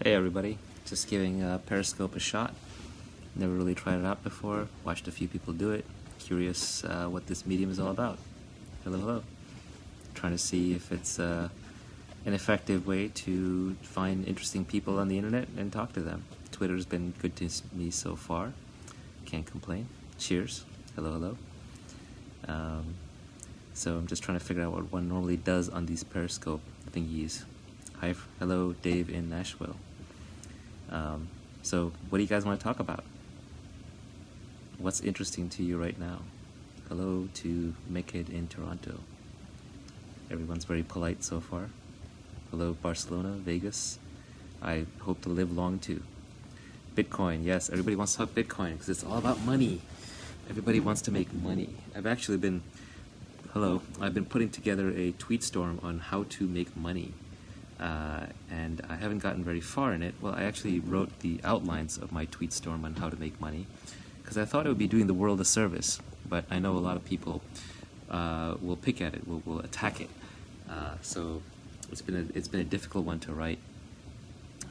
Hey everybody, just giving Periscope a shot. Never really tried it out before, watched a few people do it. Curious what this medium is all about. Hello, hello. Trying to see if it's an effective way to find interesting people on the internet and talk to them. Twitter's been good to me so far. Can't complain. Cheers. Hello, hello. So I'm just trying to figure out what one normally does on these Periscope thingies. Hi, hello, Dave in Nashville. So what do you guys want to talk about? What's interesting to you right now? Hello to Mekid in Toronto. Everyone's very polite so far. Hello, Barcelona, Vegas. I hope to live long too. Bitcoin, yes, everybody wants to talk Bitcoin because it's all about money. Everybody wants to make money. I've been putting together a tweet storm on how to make money. And I haven't gotten very far in it. Well, I actually wrote the outlines of my tweet storm on how to make money because I thought it would be doing the world a service, but I know a lot of people will pick at it, will attack it. So it's been a difficult one to write.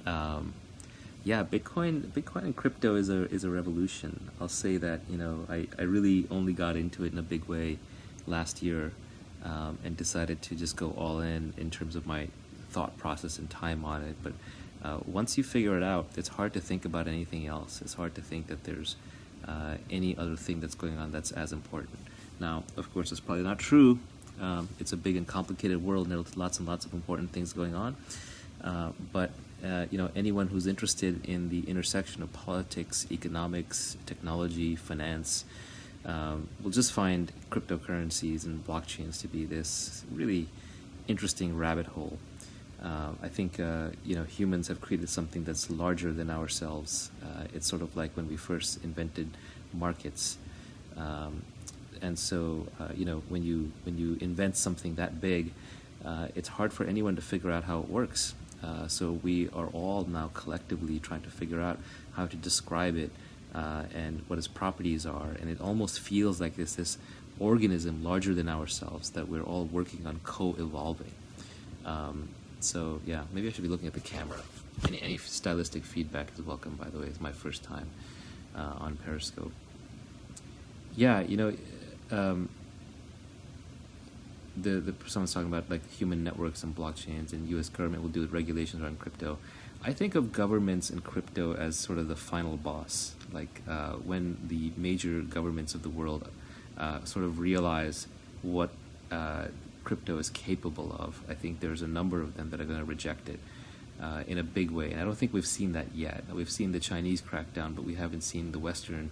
Yeah, Bitcoin and crypto is a revolution. I'll say that, I really only got into it in a big way last year and decided to just go all in terms of my thought process and time on it. But once you figure it out, it's hard to think about anything else. It's hard to think that there's any other thing that's going on that's as important. Now, of course, it's probably not true. It's a big and complicated world, and there's lots and lots of important things going on. But anyone who's interested in the intersection of politics, economics, technology, finance, will just find cryptocurrencies and blockchains to be this really interesting rabbit hole. I think humans have created something that's larger than ourselves. It's sort of like when we first invented markets, and so when you invent something that big, it's hard for anyone to figure out how it works. So we are all now collectively trying to figure out how to describe it and what its properties are, and it almost feels like it's this organism larger than ourselves that we're all working on co-evolving. So yeah, maybe I should be looking at the camera. Any stylistic feedback is welcome, by the way. It's my first time on Periscope. Yeah, someone's talking about like human networks and blockchains, and U.S. government will do regulations around crypto. I think of governments and crypto as sort of the final boss. Like when the major governments of the world sort of realize what crypto is capable of, I think there's a number of them that are going to reject it in a big way. And I don't think we've seen that yet. We've seen the Chinese crackdown, but we haven't seen the Western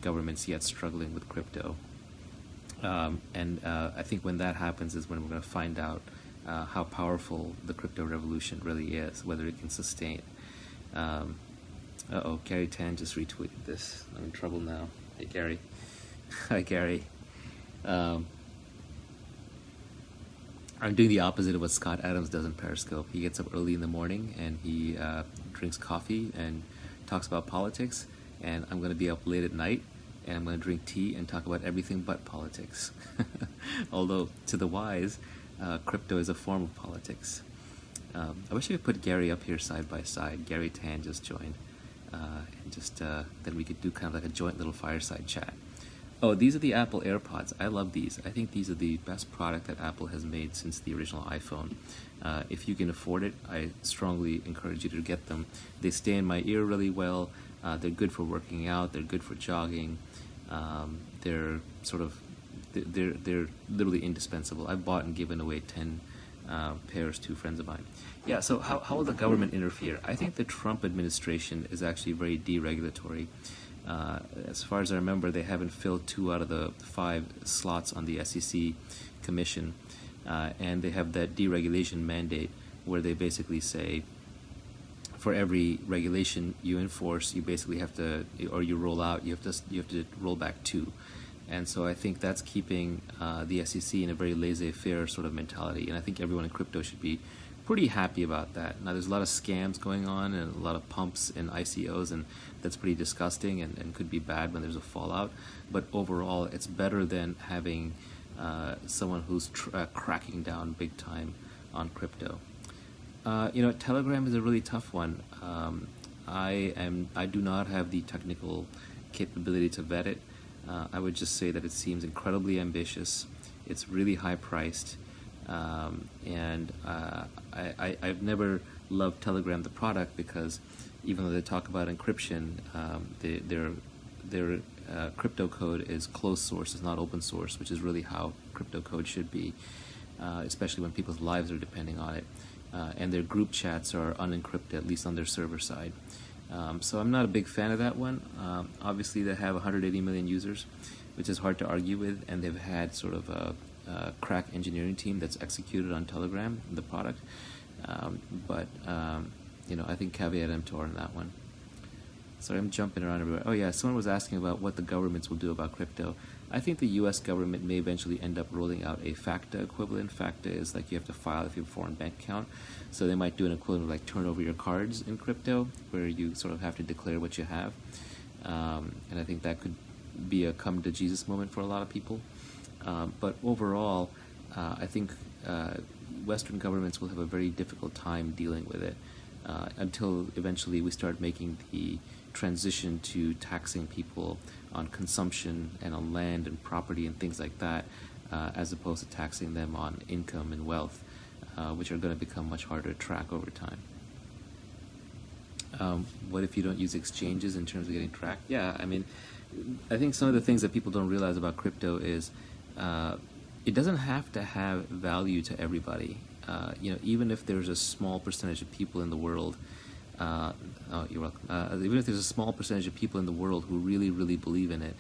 governments yet struggling with crypto. And I think when that happens is when we're going to find out how powerful the crypto revolution really is, whether it can sustain. Gary Tan just retweeted this. I'm in trouble now. Hey, Gary. Hi, Gary. I'm doing the opposite of what Scott Adams does in Periscope. He gets up early in the morning and he drinks coffee and talks about politics, and I'm going to be up late at night and I'm going to drink tea and talk about everything but politics. Although, to the wise, crypto is a form of politics. I wish I could put Gary up here side by side. Gary Tan just joined. And just then we could do kind of like a joint little fireside chat. Oh, these are the Apple AirPods. I love these. I think these are the best product that Apple has made since the original iPhone. If you can afford it, I strongly encourage you to get them. They stay in my ear really well. They're good for working out. They're good for jogging. They're literally indispensable. I've bought and given away 10 pairs to friends of mine. Yeah, so how will the government interfere? I think the Trump administration is actually very deregulatory. As far as I remember, they haven't filled 2 out of the 5 slots on the SEC commission, and they have that deregulation mandate where they basically say for every regulation you enforce, you basically have to, or you roll out, you have to roll back 2. And so I think that's keeping the SEC in a very laissez-faire sort of mentality, and I think everyone in crypto should be pretty happy about that. Now, there's a lot of scams going on and a lot of pumps and ICOs, and that's pretty disgusting and could be bad when there's a fallout. But overall, it's better than having someone who's cracking down big time on crypto. Telegram is a really tough one. I do not have the technical capability to vet it. I would just say that it seems incredibly ambitious. It's really high priced, and I've never loved Telegram the product because even though they talk about encryption, their crypto code is closed source, it's not open source, which is really how crypto code should be, especially when people's lives are depending on it. And their group chats are unencrypted, at least on their server side. So I'm not a big fan of that one. Obviously, they have 180 million users, which is hard to argue with, and they've had sort of a crack engineering team that's executed on Telegram, the product. But I think caveat emptor on that one. Sorry, I'm jumping around everywhere. Oh yeah, someone was asking about what the governments will do about crypto. I think the U.S. government may eventually end up rolling out a FACTA equivalent. FACTA is like you have to file if you have a foreign bank account. So they might do an equivalent of like turn over your cards in crypto, where you sort of have to declare what you have. And I think that could be a come to Jesus moment for a lot of people. But overall, I think Western governments will have a very difficult time dealing with it until eventually we start making the transition to taxing people on consumption and on land and property and things like that, as opposed to taxing them on income and wealth, which are going to become much harder to track over time. What if you don't use exchanges in terms of getting tracked? Yeah, I mean, I think some of the things that people don't realize about crypto is it doesn't have to have value to everybody. Even if there's a small percentage of people in the world, you're welcome. Even if there's a small percentage of people in the world who really, really believe in it,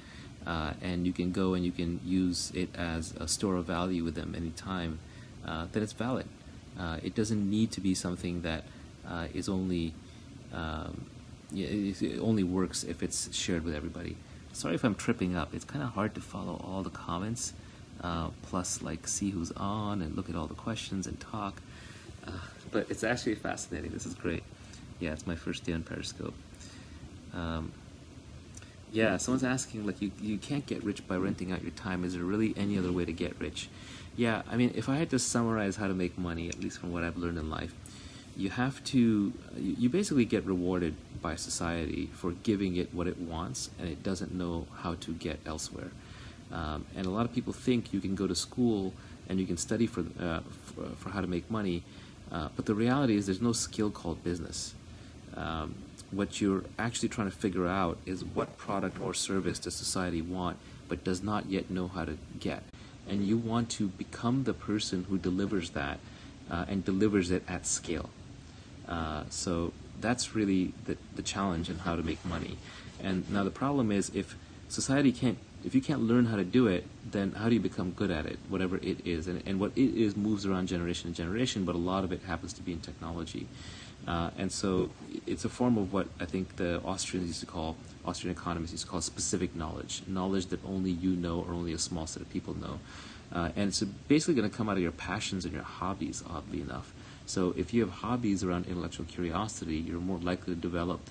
and you can go and you can use it as a store of value with them anytime, then it's valid. It doesn't need to be something that is only it only works if it's shared with everybody. Sorry if I'm tripping up. It's kind of hard to follow all the comments, plus like see who's on and look at all the questions and talk. But it's actually fascinating. This is great. Yeah, it's my first day on Periscope. Yeah, someone's asking, like, you can't get rich by renting out your time. Is there really any other way to get rich? Yeah, I mean, if I had to summarize how to make money, at least from what I've learned in life, you basically get rewarded by society for giving it what it wants, and it doesn't know how to get elsewhere. And a lot of people think you can go to school and you can study for how to make money, but the reality is there's no skill called business. What you're actually trying to figure out is what product or service does society want but does not yet know how to get. And you want to become the person who delivers that and delivers it at scale. So that's really the challenge in how to make money. And now the problem is if you can't learn how to do it, then how do you become good at it, whatever it is? And what it is moves around generation to generation, but a lot of it happens to be in technology. And so it's a form of what I think the Austrian economists used to call specific knowledge that only you know or only a small set of people know. And it's basically going to come out of your passions and your hobbies, oddly enough. So if you have hobbies around intellectual curiosity, you're more likely to develop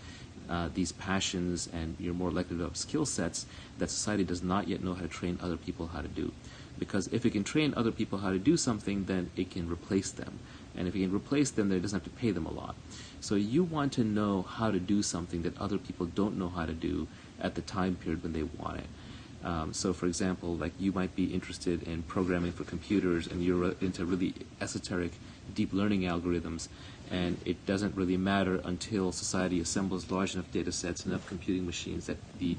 these passions, and you're more likely to develop skill sets that society does not yet know how to train other people how to do. Because if it can train other people how to do something, then it can replace them. And if it can replace them, then it doesn't have to pay them a lot. So you want to know how to do something that other people don't know how to do at the time period when they want it. So for example, like you might be interested in programming for computers and you're into really esoteric deep learning algorithms, and it doesn't really matter until society assembles large enough data sets, enough computing machines that the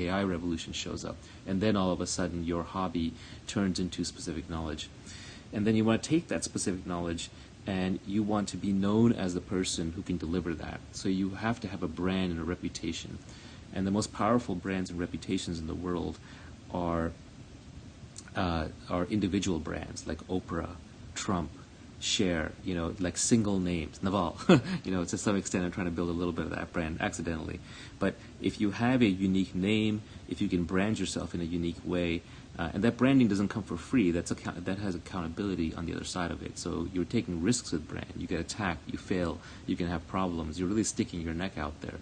AI revolution shows up. And then all of a sudden your hobby turns into specific knowledge. And then you want to take that specific knowledge and you want to be known as the person who can deliver that. So you have to have a brand and a reputation. And the most powerful brands and reputations in the world are individual brands like Oprah, Trump, Cher, like single names, Naval. To some extent I'm trying to build a little bit of that brand accidentally. But if you have a unique name, if you can brand yourself in a unique way, and that branding doesn't come for free, that has accountability on the other side of it. So you're taking risks with brand. You get attacked, you fail, you can have problems. You're really sticking your neck out there.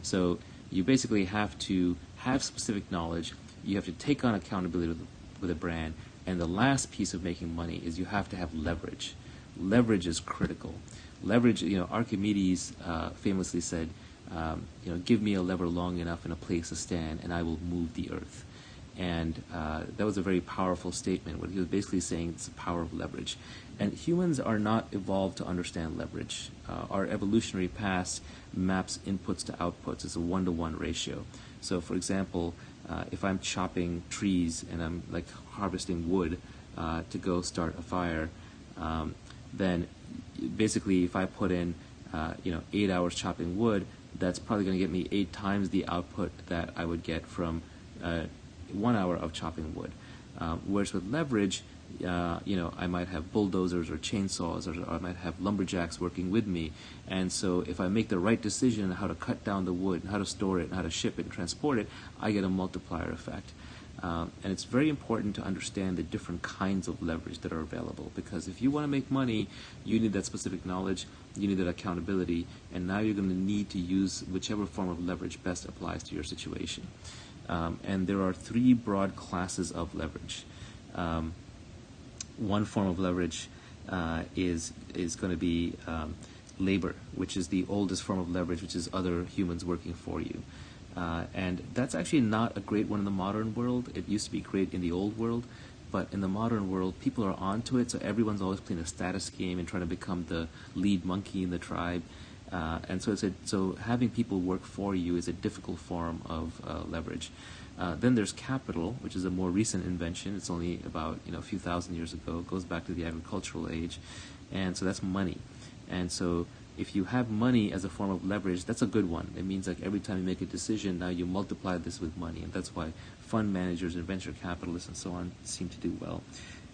So you basically have to have specific knowledge. You have to take on accountability with a brand. And the last piece of making money is you have to have leverage. leverage is critical. Leverage, Archimedes famously said, give me a lever long enough and a place to stand, and I will move the earth. And that was a very powerful statement. What he was basically saying is the power of leverage. And humans are not evolved to understand leverage. Our evolutionary past maps inputs to outputs. It's a 1-to-1 ratio. So, for example, if I'm chopping trees and I'm like harvesting wood to go start a fire, then basically if I put in 8 hours chopping wood, that's probably going to get me 8 times the output that I would get from 1 hour of chopping wood. Whereas with leverage, I might have bulldozers or chainsaws, or I might have lumberjacks working with me. And so if I make the right decision on how to cut down the wood, and how to store it, and how to ship it and transport it, I get a multiplier effect. And it's very important to understand the different kinds of leverage that are available, because if you want to make money, you need that specific knowledge, you need that accountability, and now you're going to need to use whichever form of leverage best applies to your situation. And there are 3 broad classes of leverage. One form of leverage is going to be labor, which is the oldest form of leverage, which is other humans working for you. And that's actually not a great one in the modern world. It used to be great in the old world, but in the modern world, people are onto it, so everyone's always playing a status game and trying to become the lead monkey in the tribe. And so having people work for you is a difficult form of leverage. Then there's capital, which is a more recent invention. It's only about a few thousand years ago. It goes back to the agricultural age, and so that's money. And so if you have money as a form of leverage, that's a good one. It means like every time you make a decision, now you multiply this with money, and that's why fund managers and venture capitalists and so on seem to do well.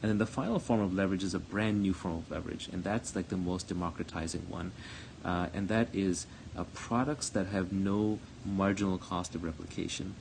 And then the final form of leverage is a brand new form of leverage, and that's like the most democratizing one. And that is products that have no marginal cost of replication.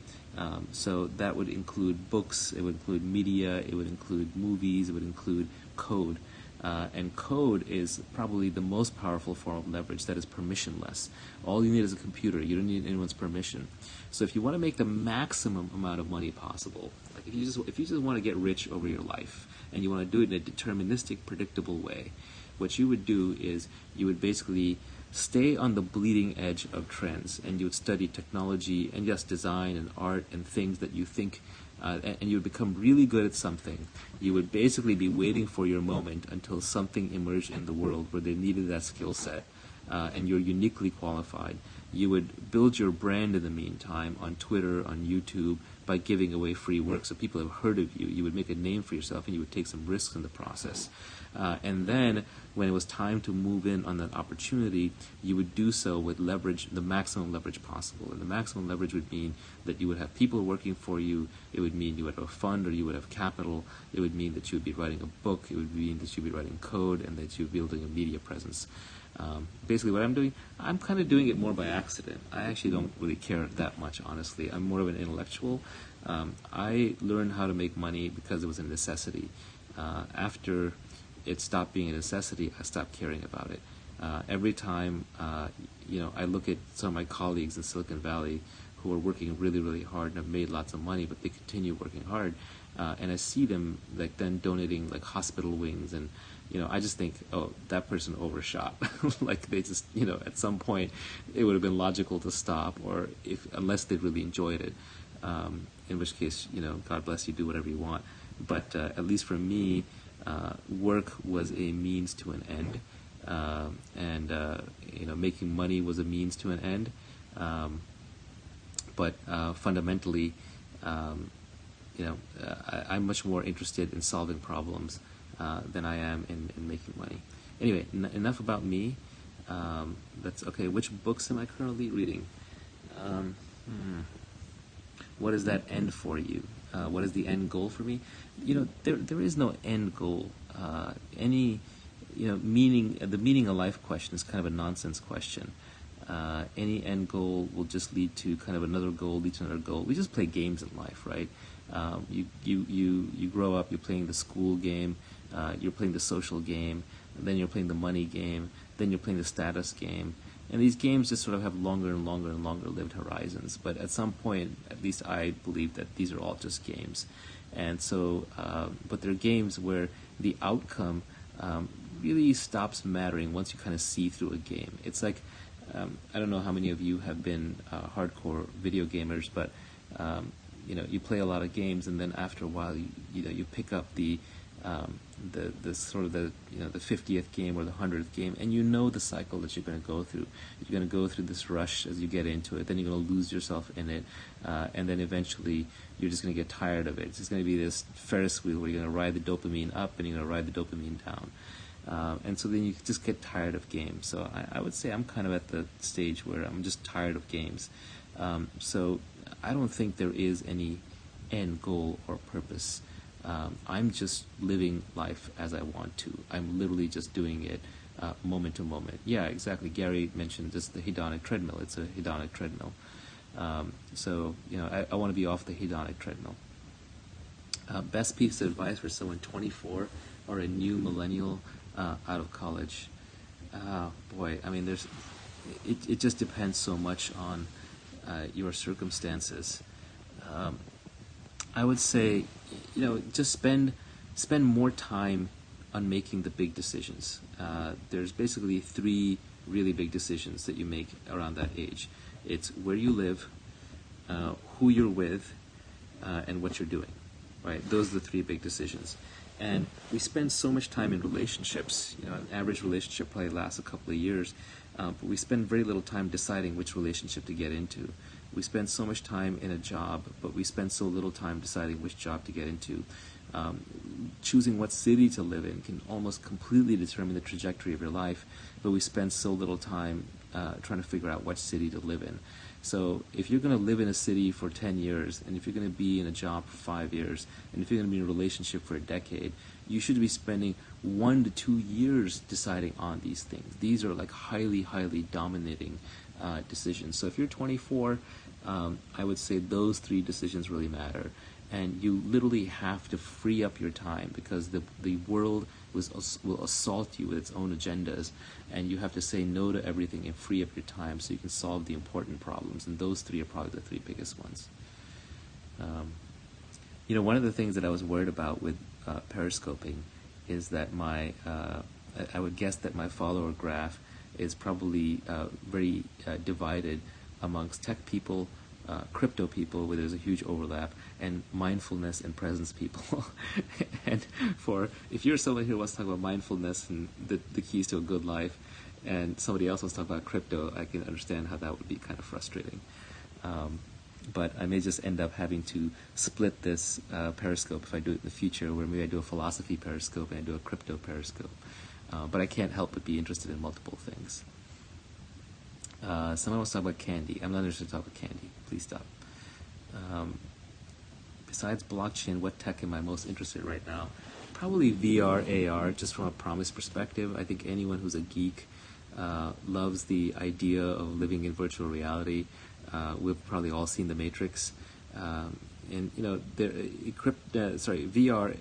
So that would include books, it would include media, it would include movies, it would include code. And code is probably the most powerful form of leverage that is permissionless. All you need is a computer. You don't need anyone's permission. So if you want to make the maximum amount of money possible, like if you just want to get rich over your life, and you want to do it in a deterministic, predictable way, what you would do is you would basically stay on the bleeding edge of trends, and you would study technology and yes, design and art and things that you think, and you would become really good at something. You would basically be waiting for your moment until something emerged in the world where they needed that skill set, and you're uniquely qualified. You would build your brand in the meantime on Twitter, on YouTube, by giving away free work, so people have heard of you. You would make a name for yourself, and you would take some risks in the process. And then, when it was time to move in on that opportunity, you would do so with leverage, the maximum leverage possible. And the maximum leverage would mean that you would have people working for you. It would mean you would have a fund, or you would have capital. It would mean that you would be writing a book. It would mean that you would be writing code, and that you would be building a media presence. Basically what I'm doing, I'm kind of doing it more by accident. I actually don't really care that much, honestly. I'm more of an intellectual. I learned how to make money because it was a necessity. After it stopped being a necessity, I stopped caring about it. Every time, I look at some of my colleagues in Silicon Valley who are working really, really hard and have made lots of money, but they continue working hard, and I see them like then donating like hospital wings, and I just think, oh, that person overshot. Like they just, at some point, it would have been logical to stop, or unless they really enjoyed it, in which case, God bless you, do whatever you want. But at least for me, work was a means to an end, and making money was a means to an end. But fundamentally, I'm much more interested in solving problems than I am in making money. Anyway, enough about me. That's okay. Which books am I currently reading? What is that end for you? What is the end goal for me? There is no end goal. Meaning, the meaning of life question is kind of a nonsense question. Any end goal will just lead to kind of another goal, lead to another goal. We just play games in life, right? You grow up, you're playing the school game, you're playing the social game, and then you're playing the money game, then you're playing the status game. And these games just sort of have longer and longer and longer lived horizons. But at some point, at least I believe that these are all just games. And so, but they're games where the outcome really stops mattering once you kind of see through a game. It's like, I don't know how many of you have been hardcore video gamers, but you play a lot of games, and then after a while, you pick up the sort of the 50th game or the 100th game, and you know the cycle that you're going to go through. You're going to go through this rush as you get into it, then you're going to lose yourself in it, and then eventually you're just going to get tired of it. It's just going to be this Ferris wheel where you're going to ride the dopamine up and you're going to ride the dopamine down. And so then you just get tired of games. So I would say I'm kind of at the stage where I'm just tired of games. So I don't think there is any end goal or purpose. I'm just living life as I want to. I'm literally just doing it moment to moment. Yeah, exactly. Gary mentioned just the hedonic treadmill. It's a hedonic treadmill. So I want to be off the hedonic treadmill. Best piece of advice for someone 24 or a new millennial out of college. Boy, I mean, it just depends so much on your circumstances. I would say, just spend more time on making the big decisions. There's basically 3 really big decisions that you make around that age. It's where you live, who you're with, and what you're doing. Right? Those are the 3 big decisions. And we spend so much time in relationships. An average relationship probably lasts a couple of years, but we spend very little time deciding which relationship to get into. We spend so much time in a job, but we spend so little time deciding which job to get into. Choosing what city to live in can almost completely determine the trajectory of your life, but we spend so little time trying to figure out what city to live in. So if you're going to live in a city for 10 years, and if you're going to be in a job for 5 years, and if you're going to be in a relationship for a decade, you should be spending 1 to 2 years deciding on these things. These are like highly, highly dominating decisions. So if you're 24, I would say those 3 decisions really matter. And you literally have to free up your time, because the world will assault you with its own agendas, and you have to say no to everything and free up your time so you can solve the important problems. And those 3 are probably the 3 biggest ones. One of the things that I was worried about with periscoping is that I would guess that my follower graph is probably very divided amongst tech people, crypto people, where there's a huge overlap, and mindfulness and presence people. And if you're someone who wants to talk about mindfulness and the keys to a good life, and somebody else wants to talk about crypto, I can understand how that would be kind of frustrating. But I may just end up having to split this Periscope if I do it in the future, where maybe I do a philosophy Periscope and I do a crypto Periscope. But I can't help but be interested in multiple things. Someone wants to talk about candy. I'm not interested in talking about candy. Please stop. Besides blockchain, what tech am I most interested in right now? Probably VR, AR, just from a promise perspective. I think anyone who's a geek loves the idea of living in virtual reality. We've probably all seen The Matrix. VR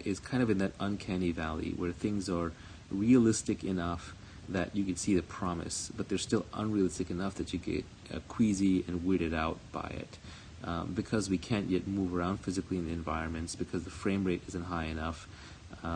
is kind of in that uncanny valley where things are realistic enough that you can see the promise, but they're still unrealistic enough that you get queasy and weirded out by it. Because we can't yet move around physically in the environments, because the frame rate isn't high enough.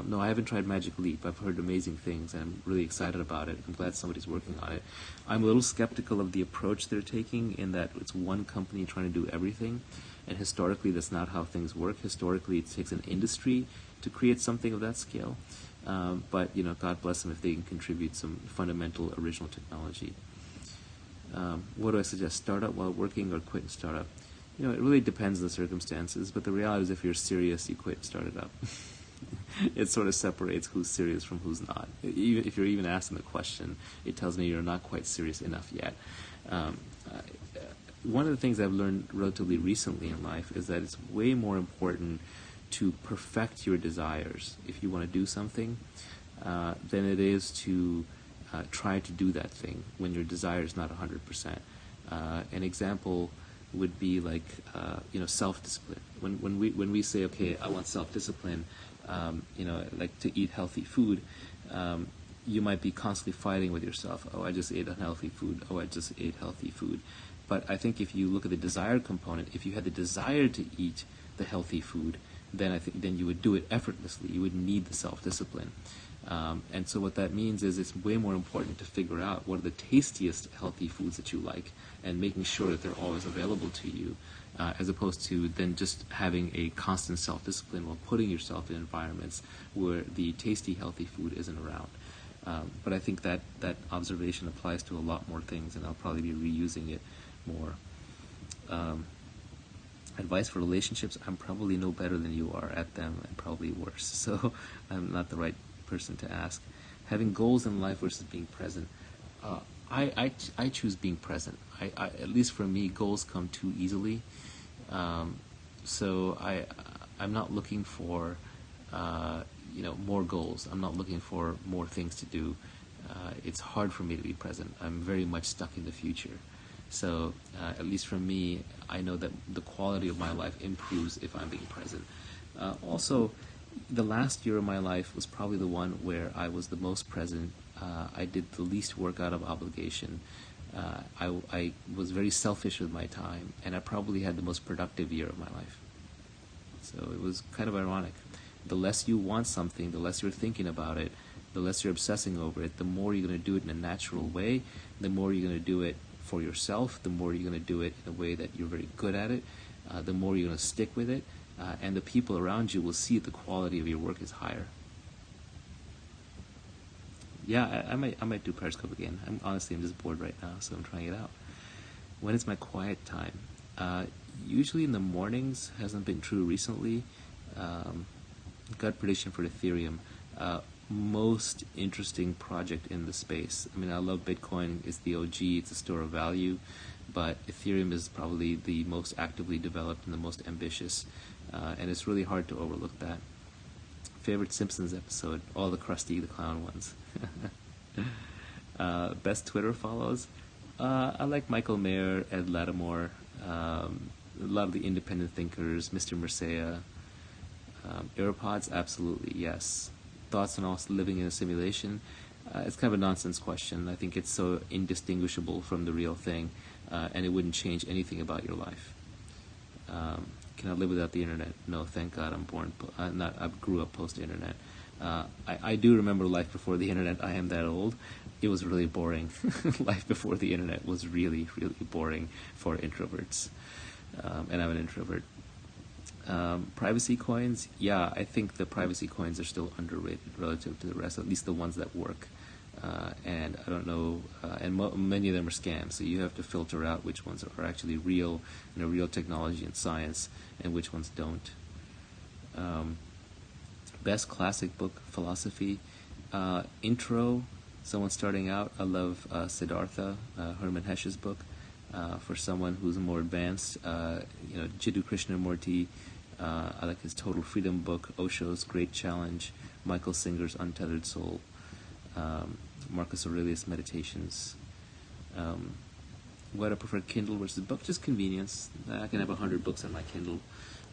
No, I haven't tried Magic Leap. I've heard amazing things, and I'm really excited about it. I'm glad somebody's working on it. I'm a little skeptical of the approach they're taking, in that it's one company trying to do everything, and historically that's not how things work. Historically, it takes an industry to create something of that scale. But God bless them if they can contribute some fundamental original technology. What do I suggest? Startup while working or quit and start up? It really depends on the circumstances, but the reality is if you're serious, you quit and start it up. It sort of separates who's serious from who's not. Even if you're even asking the question, it tells me you're not quite serious enough yet. One of the things I've learned relatively recently in life is that it's way more important to perfect your desires if you want to do something than it is to try to do that thing when your desire is not 100%. An example would be like self-discipline. When we say, okay, I want self-discipline, like to eat healthy food, you might be constantly fighting with yourself. Oh, I just ate unhealthy food. Oh, I just ate healthy food. But I think if you look at the desire component, if you had the desire to eat the healthy food, then I think then you would do it effortlessly. You wouldn't need the self-discipline. And so what that means is it's way more important to figure out what are the tastiest healthy foods that you like and making sure that they're always available to you, as opposed to then just having a constant self-discipline while putting yourself in environments where the tasty healthy food isn't around. But I think that observation applies to a lot more things, and I'll probably be reusing it more. Advice for relationships, I'm probably no better than you are at them, and probably worse. So I'm not the right person to ask. Having goals in life versus being present. I choose being present. At least for me, goals come too easily. So I'm not looking for more goals. I'm not looking for more things to do. It's hard for me to be present. I'm very much stuck in the future. So at least for me, I know that the quality of my life improves if I'm being present. Also, the last year of my life was probably the one where I was the most present. I did the least work out of obligation. I was very selfish with my time, and I probably had the most productive year of my life. So it was kind of ironic. The less you want something, the less you're thinking about it, the less you're obsessing over it, the more you're going to do it in a natural way, the more you're going to do it for yourself, the more you're going to do it in a way that you're very good at it, the more you're going to stick with it, and the people around you will see the quality of your work is higher. Yeah, I might do Periscope again. I'm just bored right now, so I'm trying it out. When is my quiet time? Usually in the mornings. Hasn't been true recently. Gut prediction for Ethereum. Most interesting project in the space. I mean, I love Bitcoin. It's the OG. It's a store of value. But Ethereum is probably the most actively developed and the most ambitious. And it's really hard to overlook that. Favorite Simpsons episode? All the Krusty the Clown ones. Best Twitter follows? I like Michael Mayer, Ed Lattimore, a lot of the independent thinkers, Mr. Mercea. AirPods? Absolutely, yes. Thoughts on also living in a simulation? It's kind of a nonsense question. I think it's so indistinguishable from the real thing, and it wouldn't change anything about your life. Can I live without the internet? No, thank God I grew up post-internet. I do remember life before the internet. I am that old. It was really boring. Life before the internet was really, really boring for introverts. And I'm an introvert. Privacy coins, yeah, I think the privacy coins are still underrated relative to the rest, at least the ones that work. And I don't know, and many of them are scams, so you have to filter out which ones are actually real, real technology and science, and which ones don't. Best classic book, philosophy. Intro, someone starting out, I love Siddhartha, Herman Hesse's book. For someone who's more advanced, Jiddu Krishnamurti, I like his Total Freedom book, Osho's Great Challenge, Michael Singer's Untethered Soul, Marcus Aurelius' Meditations. What I prefer, Kindle versus book? Just convenience. I can have 100 books on my Kindle,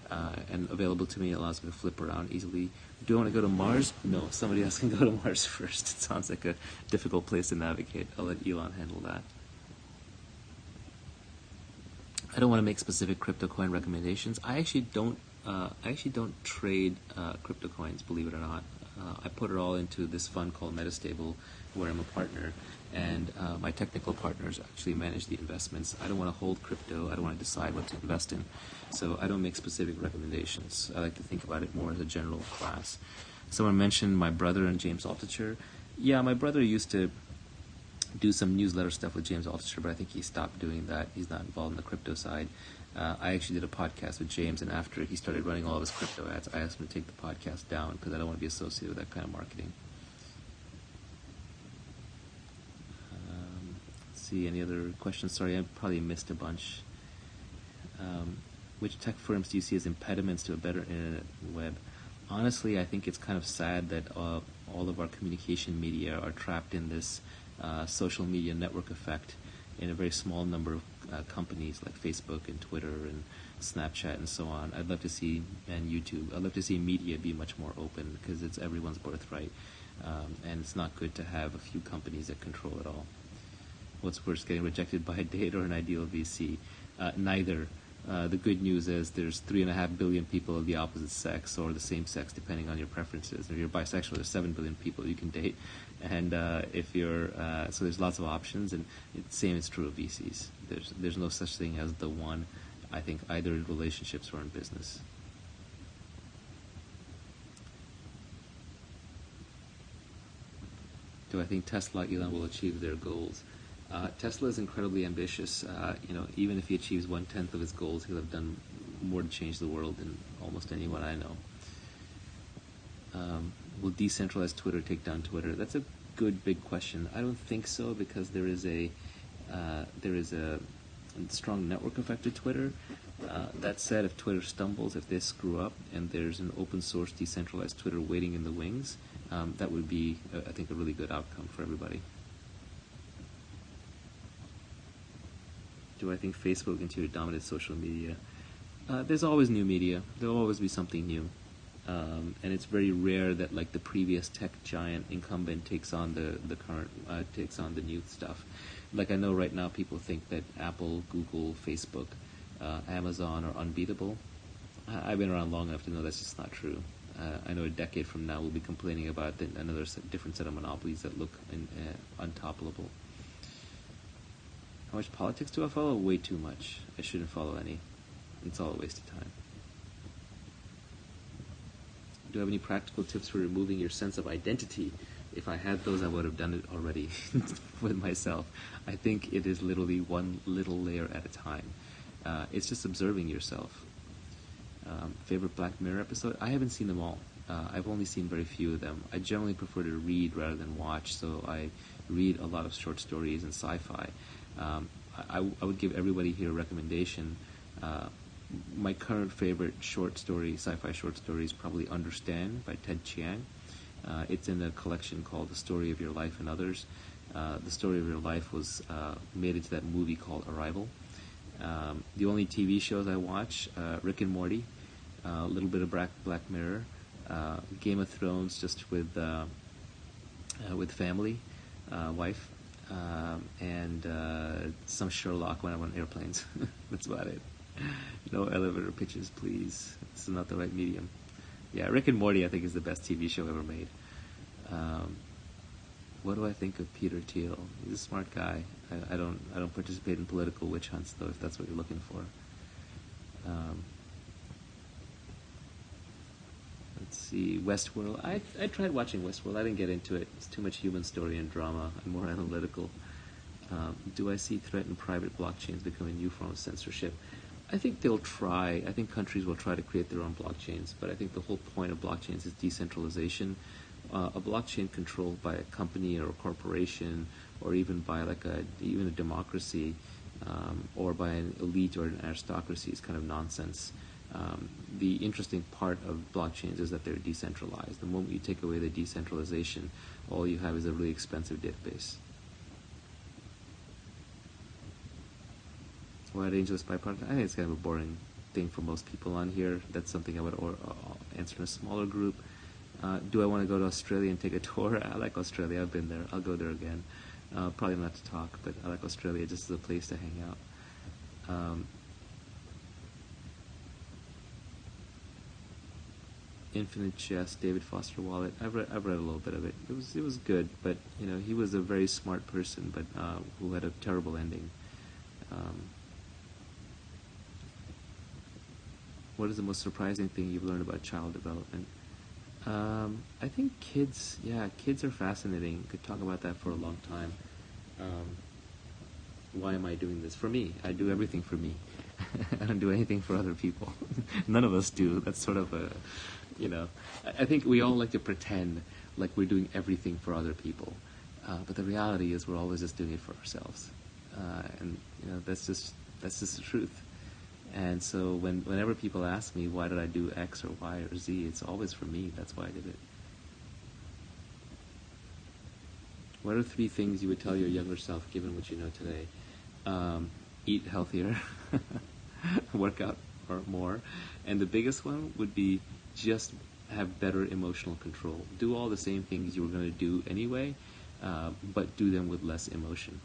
and available to me. It allows me to flip around easily. Do I want to go to Mars? No, somebody else can go to Mars first. It sounds like a difficult place to navigate. I'll let Elon handle that. I don't want to make specific crypto coin recommendations. I actually don't trade crypto coins, believe it or not. I put it all into this fund called Metastable, where I'm a partner, and my technical partners actually manage the investments. I don't want to hold crypto. I don't want to decide what to invest in, so I don't make specific recommendations. I like to think about it more as a general class. Someone mentioned my brother and James Altucher. Yeah, my brother used to do some newsletter stuff with James Altucher, but I think he stopped doing that. He's not involved in the crypto side. I actually did a podcast with James, and after he started running all of his crypto ads, I asked him to take the podcast down because I don't want to be associated with that kind of marketing. Let's see, any other questions? Sorry, I probably missed a bunch. Which tech firms do you see as impediments to a better internet web? Honestly, I think it's kind of sad that all of our communication media are trapped in this social media network effect in a very small number of companies like Facebook and Twitter and Snapchat and so on. I'd love to see, and YouTube, I'd love to see media be much more open because it's everyone's birthright, and it's not good to have a few companies that control it all. What's worse, getting rejected by a date or an ideal VC? Neither. The good news is there's 3.5 billion people of the opposite sex or the same sex, depending on your preferences. If you're bisexual, there's 7 billion people you can date, and if you're so there's lots of options, and same is true of VCs. There's no such thing as the one. I think either in relationships or in business. Do I think Tesla, Elon, will achieve their goals? Tesla is incredibly ambitious. Even if he achieves 1/10 of his goals, he'll have done more to change the world than almost anyone I know. Will decentralized Twitter take down Twitter? That's a good big question. I don't think so, because there is a strong network effect to Twitter. That said, if Twitter stumbles, if they screw up, and there's an open source decentralized Twitter waiting in the wings, that would be, I think, a really good outcome for everybody. Do I think Facebook will continue to dominate social media? There's always new media. There'll always be something new. And it's very rare that like the previous tech giant incumbent takes on the current, takes on the new stuff. Like I know right now people think that Apple, Google, Facebook, Amazon are unbeatable. I've been around long enough to know that's just not true. I know a decade from now we'll be complaining about another different set of monopolies that look untoppable. How much politics do I follow? Way too much. I shouldn't follow any. It's all a waste of time. Do you have any practical tips for removing your sense of identity? If I had those, I would have done it already with myself. I think it is literally one little layer at a time. It's just observing yourself. Favorite Black Mirror episode? I haven't seen them all. I've only seen very few of them. I generally prefer to read rather than watch, so I read a lot of short stories and sci-fi. I would give everybody here a recommendation. My current favorite short story, sci-fi short story, is probably Understand by Ted Chiang. It's in a collection called The Story of Your Life and Others. The Story of Your Life was made into that movie called Arrival. The only TV shows I watch, Rick and Morty, a little bit of Black Mirror, Game of Thrones just with family, wife, and some Sherlock when I'm on airplanes. That's about it. No elevator pitches, please. This is not the right medium. Yeah, Rick and Morty I think is the best TV show ever made. What do I think of Peter Thiel? He's a smart guy. I don't participate in political witch hunts though, if that's what you're looking for. Let's see, Westworld. I tried watching Westworld. I didn't get into it. It's too much human story and drama. I'm more analytical. Do I see threatened private blockchains becoming a new form of censorship? I think they'll try. I think countries will try to create their own blockchains, but I think the whole point of blockchains is decentralization. A blockchain controlled by a company or a corporation, or even by even a democracy, or by an elite or an aristocracy is kind of nonsense. The interesting part of blockchains is that they're decentralized. The moment you take away the decentralization, all you have is a really expensive database. Wide Angeles bipartisan? I think it's kind of a boring thing for most people on here. That's something I would answer in a smaller group. Do I want to go to Australia and take a tour? I like Australia. I've been there. I'll go there again. Probably not to talk, but I like Australia just as a place to hang out. Infinite Chess, David Foster Wallace. I've read a little bit of it. It was good, but he was a very smart person, but who had a terrible ending. What is the most surprising thing you've learned about child development? I think kids are fascinating. Could talk about that for a long time. Why am I doing this? For me. I do everything for me. I don't do anything for other people. None of us do. That's sort of I think we all like to pretend like we're doing everything for other people. But the reality is we're always just doing it for ourselves. And that's just the truth. And so whenever people ask me why did I do X or Y or Z, it's always for me. That's why I did it. What are 3 things you would tell your younger self given what you know today? Eat healthier, work out more, and the biggest one would be just have better emotional control. Do all the same things you were going to do anyway, but do them with less emotion.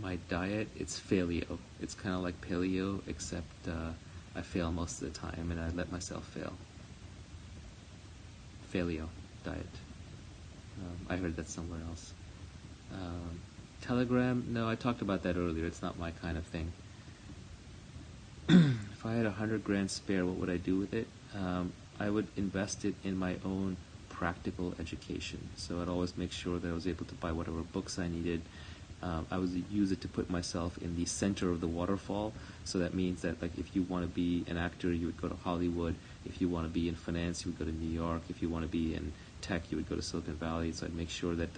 My diet, it's paleo. It's kind of like paleo, except I fail most of the time, and I let myself fail. Paleo diet. I heard that somewhere else. Telegram, no, I talked about that earlier. It's not my kind of thing. If I had 100 grand spare, what would I do with it? I would invest it in my own practical education. So I'd always make sure that I was able to buy whatever books I needed. I would use it to put myself in the center of the waterfall. So that means that, like, if you want to be an actor, you would go to Hollywood. If you want to be in finance, you would go to New York. If you want to be in tech, you would go to Silicon Valley. So I'd make sure that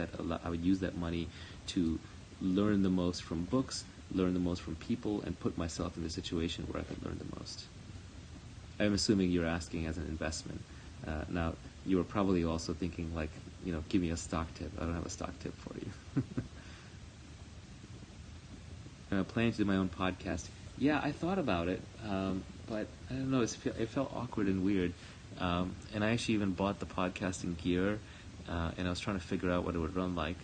I would use that money to learn the most from books, learn the most from people, and put myself in the situation where I could learn the most. I'm assuming you're asking as an investment. Now, you were probably also thinking, like, give me a stock tip. I don't have a stock tip for you. Planning to do my own podcast. Yeah, I thought about it, but I don't know. It felt awkward and weird. And I actually even bought the podcasting gear, and I was trying to figure out what it would run like.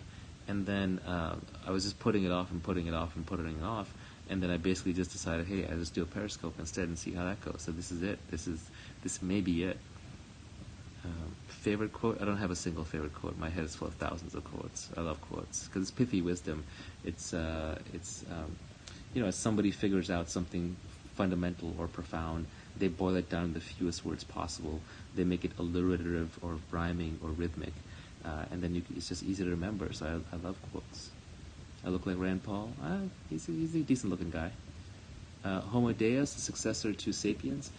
And then I was just putting it off and putting it off and putting it off. And then I basically just decided, hey, I'll just do a Periscope instead and see how that goes. So this is it. This may be it. Favorite quote? I don't have a single favorite quote. My head is full of thousands of quotes. I love quotes because it's pithy wisdom. It's as somebody figures out something fundamental or profound, they boil it down in the fewest words possible. They make it alliterative or rhyming or rhythmic, and then it's just easy to remember. So I love quotes. I look like Rand Paul. He's a decent-looking guy. Homo Deus, the successor to Sapiens.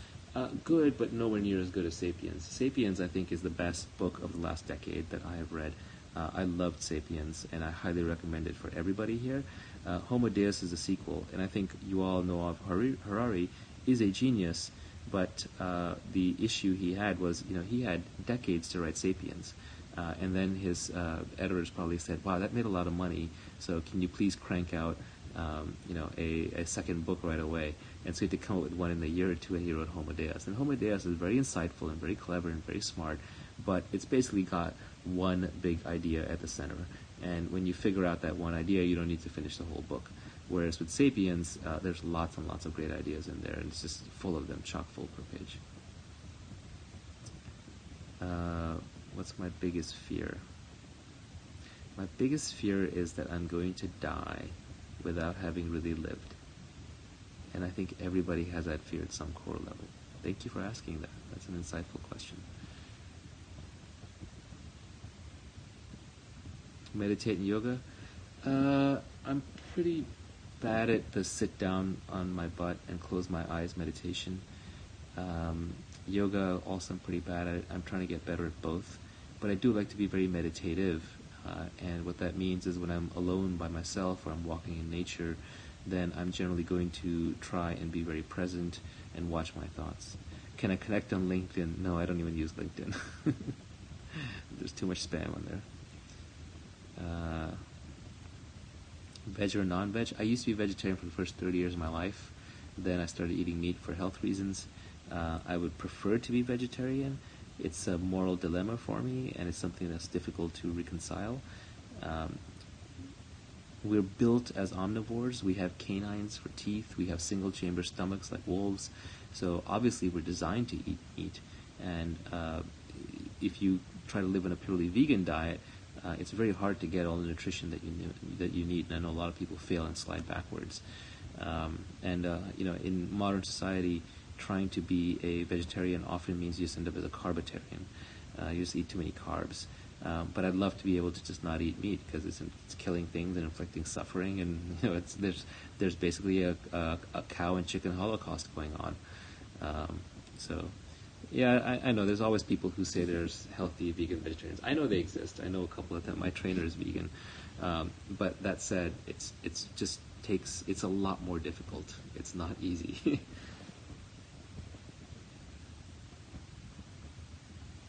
Good, but nowhere near as good as Sapiens. Sapiens, I think, is the best book of the last decade that I have read. I loved Sapiens, and I highly recommend it for everybody here. Homo Deus is a sequel, and I think you all know of Harari is a genius, but the issue he had was, he had decades to write Sapiens. And then his editors probably said, wow, that made a lot of money, so can you please crank out a second book right away? And so he had to come up with one in a year or two, and he wrote Homo Deus. And Homo Deus is very insightful and very clever and very smart, but it's basically got one big idea at the center. And when you figure out that one idea, you don't need to finish the whole book. Whereas with Sapiens, there's lots and lots of great ideas in there, and it's just full of them, chock full per page. What's my biggest fear? My biggest fear is that I'm going to die without having really lived. And I think everybody has that fear at some core level. Thank you for asking that. That's an insightful question. Meditate and yoga? I'm pretty bad at the sit down on my butt and close my eyes meditation. Yoga, also I'm pretty bad at it. I'm trying to get better at both. But I do like to be very meditative. And what that means is when I'm alone by myself or I'm walking in nature, then I'm generally going to try and be very present and watch my thoughts. Can I connect on LinkedIn? No, I don't even use LinkedIn. There's too much spam on there. Veg or non-veg? I used to be vegetarian for the first 30 years of my life. Then I started eating meat for health reasons. I would prefer to be vegetarian. It's a moral dilemma for me, and it's something that's difficult to reconcile. We're built as omnivores. We have canines for teeth. We have single-chamber stomachs like wolves. So obviously we're designed to eat meat. And if you try to live on a purely vegan diet, it's very hard to get all the nutrition that you need. And I know a lot of people fail and slide backwards. In modern society, trying to be a vegetarian often means you just end up as a carbitarian. You just eat too many carbs. But I'd love to be able to just not eat meat because it's killing things and inflicting suffering, and there's basically a cow and chicken holocaust going on. I know there's always people who say there's healthy vegan vegetarians. I know they exist. I know a couple of them. My trainer is vegan. But that said, it's a lot more difficult. It's not easy.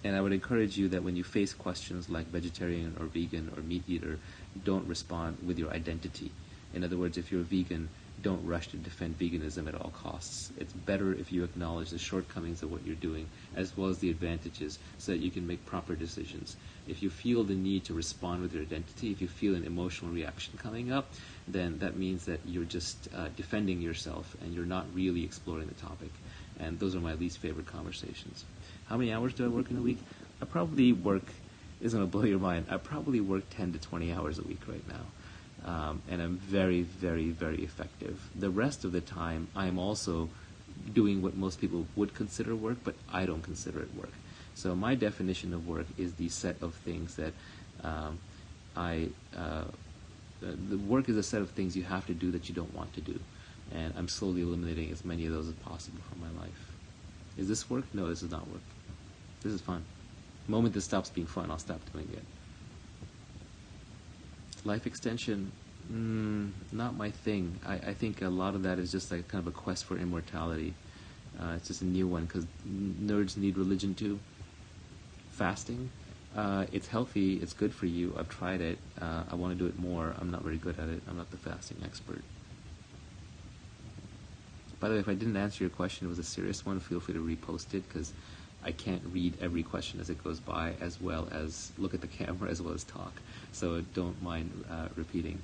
And I would encourage you that when you face questions like vegetarian or vegan or meat eater, don't respond with your identity. In other words, if you're a vegan, don't rush to defend veganism at all costs. It's better if you acknowledge the shortcomings of what you're doing as well as the advantages so that you can make proper decisions. If you feel the need to respond with your identity, if you feel an emotional reaction coming up, then that means that you're just defending yourself and you're not really exploring the topic. And those are my least favorite conversations. How many hours do I work in a week? I probably work, this is going to blow your mind, I probably work 10 to 20 hours a week right now. And I'm very, very, very effective. The rest of the time, I'm also doing what most people would consider work, but I don't consider it work. So my definition of work is the set of things that the work is a set of things you have to do that you don't want to do. And I'm slowly eliminating as many of those as possible from my life. Is this work? No, this is not work. This is fun. The moment this stops being fun, I'll stop doing it. Life extension, not my thing. I think a lot of that is just like kind of a quest for immortality. It's just a new one because nerds need religion too. Fasting, it's healthy, it's good for you. I've tried it. I want to do it more. I'm not very good at it. I'm not the fasting expert. By the way, if I didn't answer your question, it was a serious one, feel free to repost it because I can't read every question as it goes by, as well as look at the camera, as well as talk. So don't mind repeating.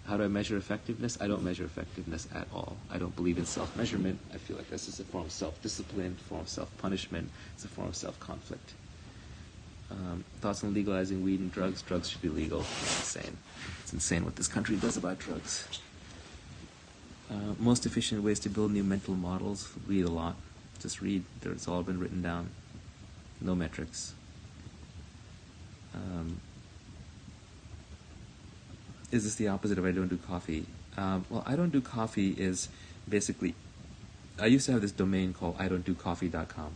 How do I measure effectiveness? I don't measure effectiveness at all. I don't believe in self-measurement. I feel like this is a form of self-discipline, a form of self-punishment. It's a form of self-conflict. Thoughts on legalizing weed and drugs? Drugs should be legal. It's insane. It's insane what this country does about drugs. Most efficient ways to build new mental models? Read a lot. Just read. It's all been written down. No metrics. Is this the opposite of I don't do coffee? Well, I don't do coffee is basically, I used to have this domain called idon'tdocoffee.com.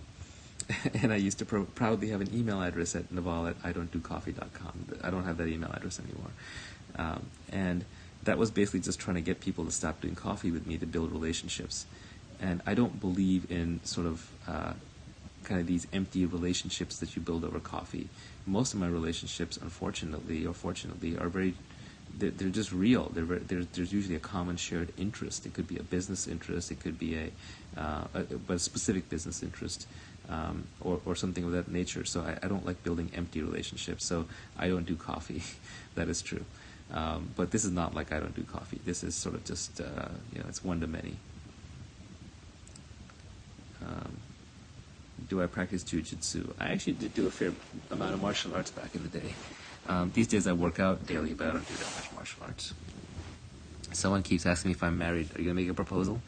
And I used to proudly have an email address at Naval at idon'tdocoffee.com. I don't have that email address anymore. And that was basically just trying to get people to stop doing coffee with me to build relationships. And I don't believe in sort of kind of these empty relationships that you build over coffee. Most of my relationships, unfortunately or fortunately, are they're just real. There's usually a common shared interest. It could be a business interest. It could be a specific business interest, or something of that nature. So I don't like building empty relationships. So I don't do coffee. That is true. But this is not like I don't do coffee. This is sort of just it's one to many. Do I practice jiu-jitsu? I actually did do a fair amount of martial arts back in the day. These days I work out daily, but I don't do that much martial arts. Someone keeps asking me if I'm married. Are you going to make a proposal?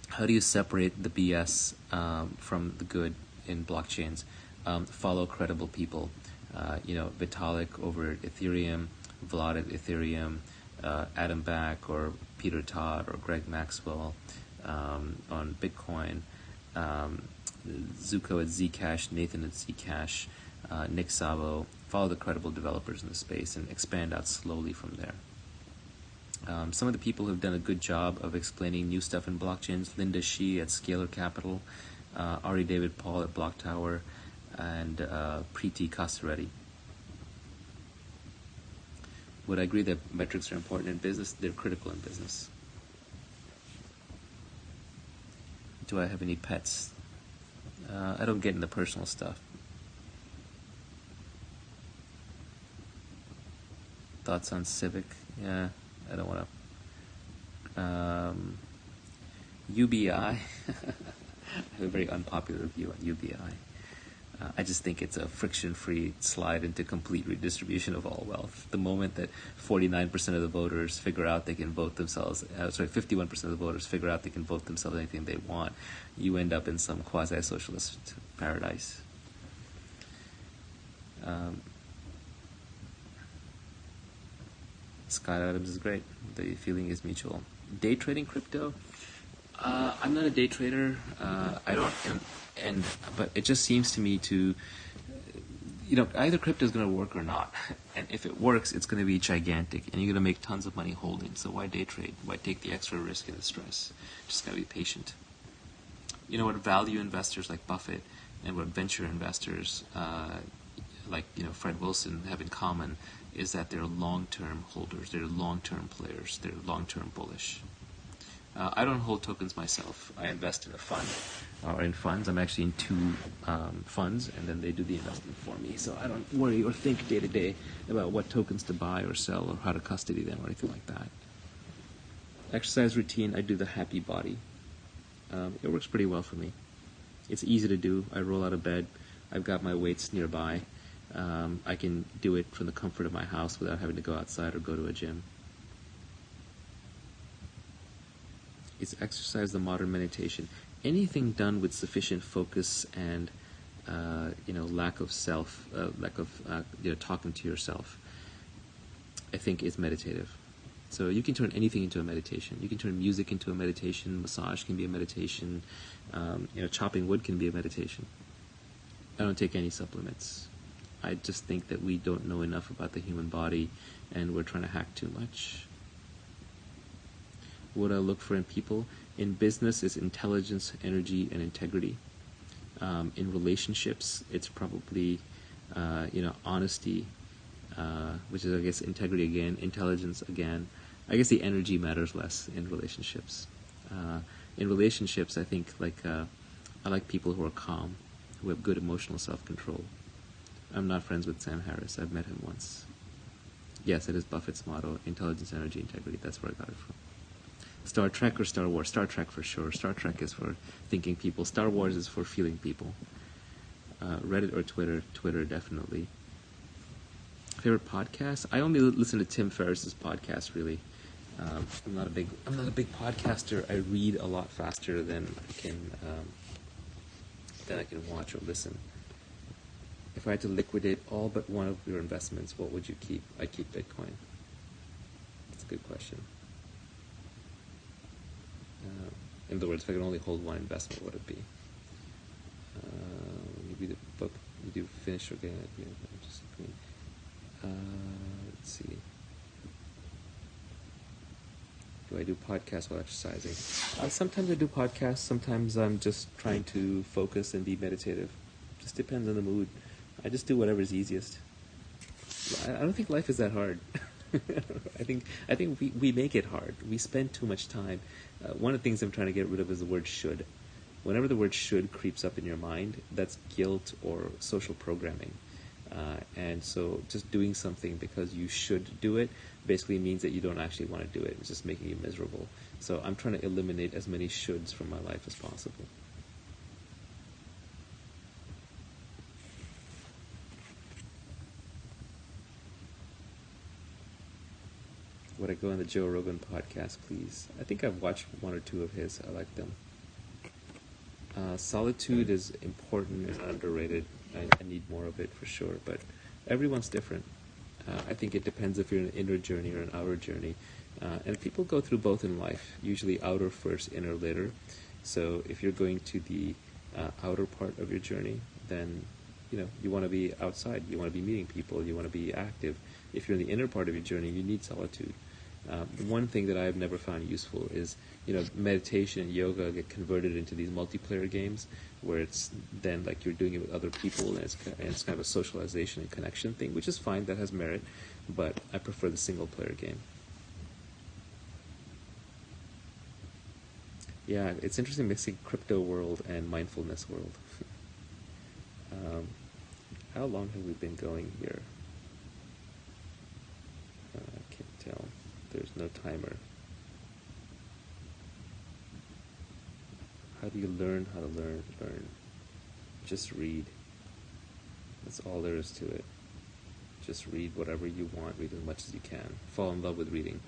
How do you separate the BS from the good in blockchains? Follow credible people. Vitalik over at Ethereum, Vlad at Ethereum, Adam Back or Peter Todd or Greg Maxwell on Bitcoin, Zuko at Zcash, Nathan at Zcash, Nick Szabo. Follow the credible developers in the space and expand out slowly from there. Some of the people who have done a good job of explaining new stuff in blockchains: Linda Shi at Scalar Capital, Ari David Paul at Block Tower, and Preeti Kasareddy. Would I agree that metrics are important in business? They're critical in business. Do I have any pets? I don't get into personal stuff. Thoughts on Civic? Yeah, I don't want to. UBI. I have a very unpopular view on UBI. I just think it's a friction-free slide into complete redistribution of all wealth. The moment that 49% of the voters figure out they can vote themselves, 51% of the voters figure out they can vote themselves anything they want, you end up in some quasi-socialist paradise. Scott Adams is great. The feeling is mutual. Day trading crypto? I'm not a day trader. I don't, but it just seems to me to, either crypto is going to work or not. And if it works, it's going to be gigantic, and you're going to make tons of money holding. So why day trade? Why take the extra risk and the stress? Just got to be patient. What value investors like Buffett and what venture investors like Fred Wilson have in common is that they're long-term holders, they're long-term players, they're long-term bullish. I don't hold tokens myself. I invest in a fund or in funds. I'm actually in two funds, and then they do the investing for me. So I don't worry or think day to day about what tokens to buy or sell or how to custody them or anything like that. Exercise routine, I do the happy body. It works pretty well for me. It's easy to do. I roll out of bed. I've got my weights nearby. I can do it from the comfort of my house without having to go outside or go to a gym. It's exercise, the modern meditation. Anything done with sufficient focus and lack of talking to yourself, I think is meditative. So you can turn anything into a meditation. You can turn music into a meditation. Massage can be a meditation. Chopping wood can be a meditation. I don't take any supplements. I just think that we don't know enough about the human body, and we're trying to hack too much. What I look for in people in business is intelligence, energy, and integrity. In relationships, it's probably honesty, which is, I guess, integrity again, intelligence again. I guess the energy matters less in relationships. In relationships, I think I like people who are calm, who have good emotional self-control. I'm not friends with Sam Harris. I've met him once. Yes, it is Buffett's motto: intelligence, energy, integrity. That's where I got it from. Star Trek or Star Wars? Star Trek for sure. Star Trek is for thinking people. Star Wars is for feeling people. Reddit or Twitter? Twitter, definitely. Favorite podcast? I only listen to Tim Ferriss's podcast, really. I'm not a big podcaster. I read a lot faster than I can watch or listen. If I had to liquidate all but one of your investments, what would you keep? I'd keep Bitcoin. That's a good question. In other words, if I could only hold one investment, what would it be? Maybe the book. You do finish or get it. Let's see. Do I do podcasts while exercising? Sometimes I do podcasts. Sometimes I'm just trying to focus and be meditative. Just depends on the mood. I just do whatever's easiest. I don't think life is that hard. I think we make it hard. We spend too much time. One of the things I'm trying to get rid of is the word should. Whenever the word should creeps up in your mind, that's guilt or social programming. And so just doing something because you should do it basically means that you don't actually want to do it. It's just making you miserable. So I'm trying to eliminate as many shoulds from my life as possible. Would I go on the Joe Rogan podcast, please? I think I've watched one or two of his. I like them. Solitude is important and underrated. I need more of it for sure, but everyone's different. I think it depends if you're an inner journey or an outer journey. And people go through both in life, usually outer first, inner later. So if you're going to the outer part of your journey, then you want to be outside, you want to be meeting people, you want to be active. If you're in the inner part of your journey, you need solitude. One thing that I've never found useful is, meditation and yoga get converted into these multiplayer games where it's then like you're doing it with other people, and it's kind of a socialization and connection thing, which is fine, that has merit, but I prefer the single player game. Yeah, it's interesting mixing crypto world and mindfulness world. How long have we been going here? I can't tell. There's no timer. How do you learn how to learn? Just read. That's all there is to it. Just read whatever you want. Read as much as you can. Fall in love with reading.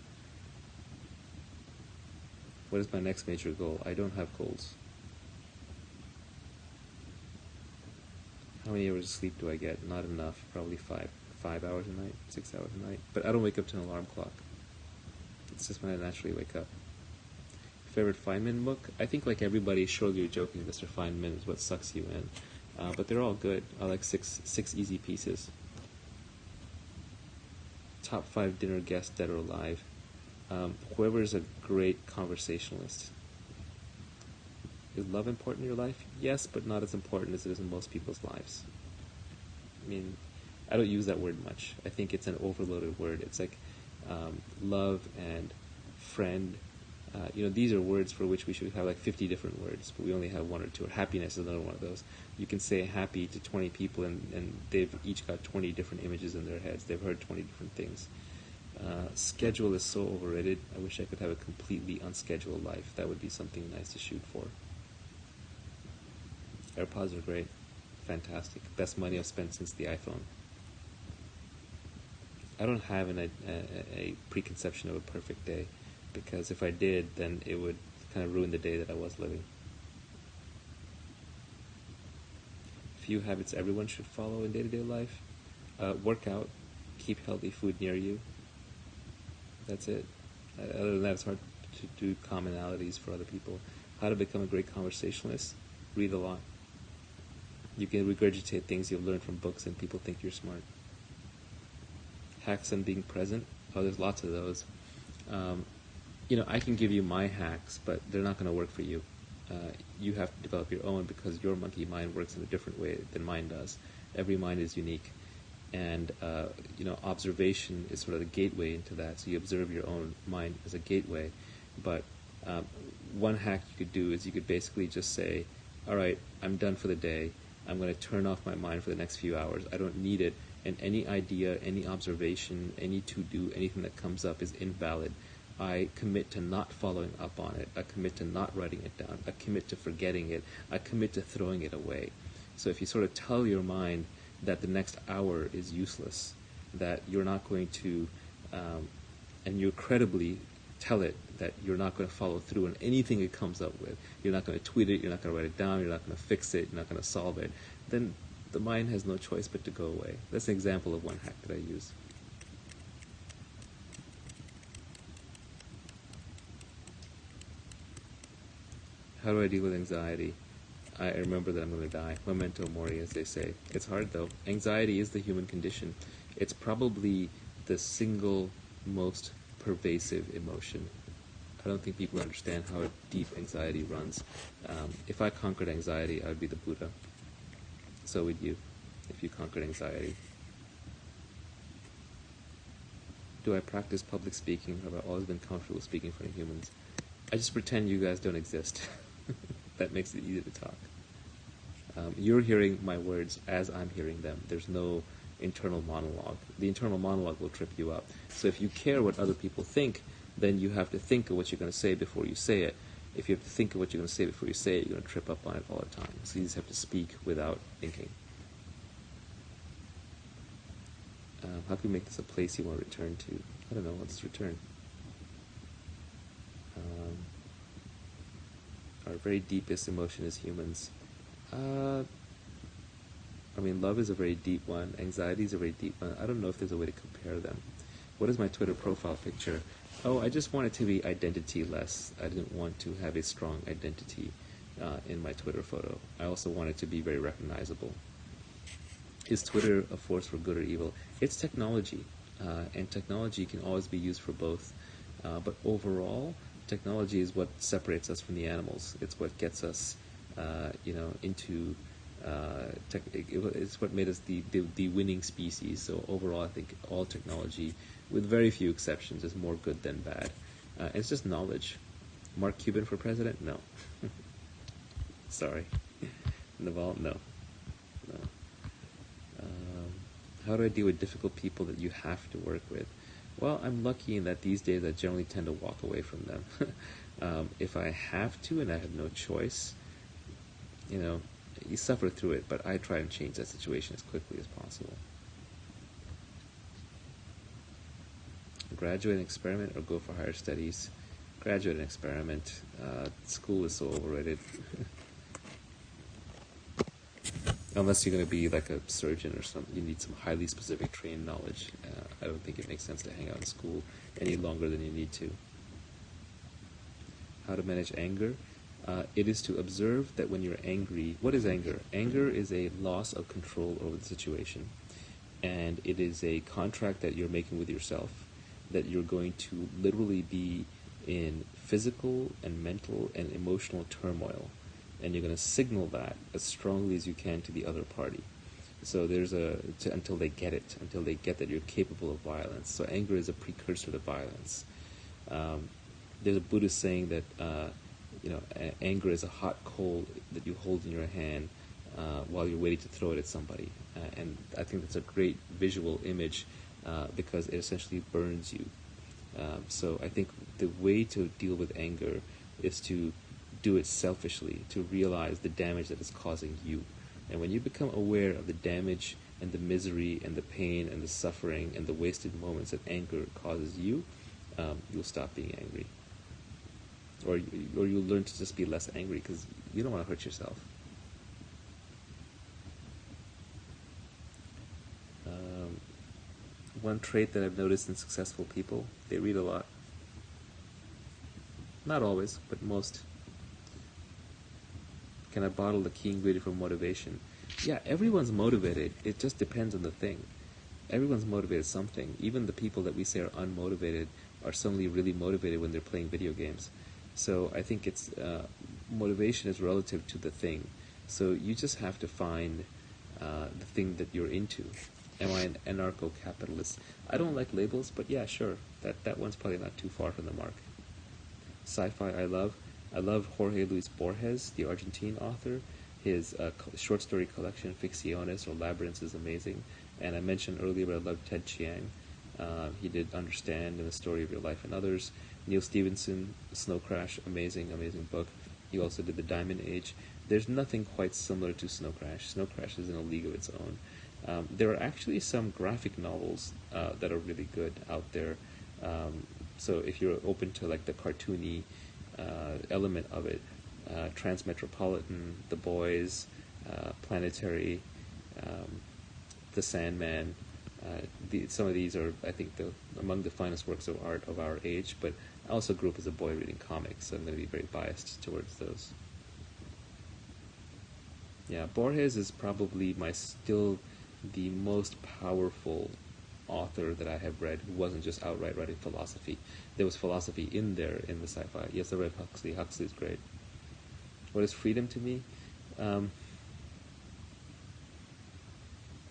What is my next major goal? I don't have goals. How many hours of sleep do I get? Not enough. Probably 5 hours a night, 6 hours a night. But I don't wake up to an alarm clock. It's just when I naturally wake up. Favorite Feynman book? I think like everybody, surely you're joking, Mr. Feynman is what sucks you in. But they're all good. I like six easy pieces. Top 5 dinner guests, dead or alive. Whoever is a great conversationalist. Is love important in your life? Yes, but not as important as it is in most people's lives. I mean, I don't use that word much. I think it's an overloaded word. It's like love and friend. These are words for which we should have like 50 different words, but we only have one or two. Or happiness is another one of those. You can say happy to 20 people, and they've each got 20 different images in their heads. They've heard 20 different things. Schedule is so overrated. I wish I could have a completely unscheduled life. That would be something nice to shoot for. AirPods are great. Fantastic. Best money I've spent since the iPhone. I don't have a preconception of a perfect day, because if I did, then it would kind of ruin the day that I was living. Few habits everyone should follow in day-to-day life. Work out. Keep healthy food near you. That's it. Other than that, it's hard to do commonalities for other people. How to become a great conversationalist? Read a lot. You can regurgitate things you've learned from books and people think you're smart. Hacks on being present? Oh, there's lots of those. I can give you my hacks, but they're not going to work for you. You have to develop your own, because your monkey mind works in a different way than mine does. Every mind is unique. And, observation is sort of the gateway into that. So you observe your own mind as a gateway. But one hack you could do is you could basically just say, all right, I'm done for the day. I'm going to turn off my mind for the next few hours. I don't need it. And any idea, any observation, any to-do, anything that comes up is invalid. I commit to not following up on it. I commit to not writing it down. I commit to forgetting it. I commit to throwing it away. So if you sort of tell your mind that the next hour is useless, that you're not going to, and you credibly tell it that you're not going to follow through on anything it comes up with, you're not going to tweet it, you're not going to write it down, you're not going to fix it, you're not going to solve it, then the mind has no choice but to go away. That's an example of one hack that I use. How do I deal with anxiety? I remember that I'm going to die. Memento mori, as they say. It's hard, though. Anxiety is the human condition. It's probably the single most pervasive emotion. I don't think people understand how deep anxiety runs. If I conquered anxiety, I would be the Buddha. So would you, if you conquered anxiety. Do I practice public speaking? Have I always been comfortable speaking in front of humans? I just pretend you guys don't exist. That makes it easy to talk. You're hearing my words as I'm hearing them. There's no internal monologue. The internal monologue will trip you up. So if you care what other people think, then you have to think of what you're going to say before you say it. If you have to think of what you're going to say before you say it, you're going to trip up on it all the time. So you just have to speak without thinking. How can we make this a place you want to return to? I don't know. Let's return. Our very deepest emotion as humans. Love is a very deep one. Anxiety is a very deep one. I don't know if there's a way to compare them. What is my Twitter profile picture? Oh, I just want it to be identity-less. I didn't want to have a strong identity in my Twitter photo. I also want it to be very recognizable. Is Twitter a force for good or evil? It's technology, and technology can always be used for both. But overall, technology is what separates us from the animals. It's what gets us, into. It's what made us the winning species. So overall, I think all technology, with very few exceptions, is more good than bad. It's just knowledge. Mark Cuban for president? No. Sorry. Naval? No. How do I deal with difficult people that you have to work with? Well, I'm lucky in that these days I generally tend to walk away from them. If I have to and I have no choice, you suffer through it, but I try and change that situation as quickly as possible. Graduate and experiment or go for higher studies? Graduate and experiment. School is so overrated. Unless you're going to be like a surgeon or something, you need some highly specific trained knowledge. I don't think it makes sense to hang out in school any longer than you need to. How to manage anger? It is to observe that when you're angry, what is anger? Anger is a loss of control over the situation. And it is a contract that you're making with yourself, that you're going to literally be in physical and mental and emotional turmoil. And you're going to signal that as strongly as you can to the other party. So there's until they get it, until they get that you're capable of violence. So anger is a precursor to violence. Um, there's a Buddhist saying that anger is a hot coal that you hold in your hand while you're waiting to throw it at somebody. And I think that's a great visual image because it essentially burns you. So I think the way to deal with anger is to do it selfishly, to realize the damage that it's causing you. And when you become aware of the damage and the misery and the pain and the suffering and the wasted moments that anger causes you, you'll stop being angry. Or you'll learn to just be less angry because you don't want to hurt yourself. One trait that I've noticed in successful people, they read a lot. Not always, but most. Can I bottle the key ingredient for motivation? Yeah, everyone's motivated. It just depends on the thing. Everyone's motivated something. Even the people that we say are unmotivated are suddenly really motivated when they're playing video games. So I think it's motivation is relative to the thing. So you just have to find the thing that you're into. Am I an anarcho-capitalist? I don't like labels, but yeah, sure. That one's probably not too far from the mark. Sci-fi I love. I love Jorge Luis Borges, the Argentine author. His short story collection, Ficciones or Labyrinths, is amazing. And I mentioned earlier, but I love Ted Chiang. He did Understand and The Story of Your Life and Others. Neil Stephenson, Snow Crash, amazing, amazing book. He also did The Diamond Age. There's nothing quite similar to Snow Crash. Snow Crash is in a league of its own. There are actually some graphic novels that are really good out there. So if you're open to like the cartoony element of it, Transmetropolitan, The Boys, Planetary, The Sandman, some of these are, I think, among the finest works of art of our age, but I also grew up as a boy reading comics, so I'm going to be very biased towards those. Yeah, Borges is probably still the most powerful author that I have read who wasn't just outright writing philosophy. There was philosophy in there in the sci-fi. Yes, I read Huxley. Huxley's great. What is freedom to me?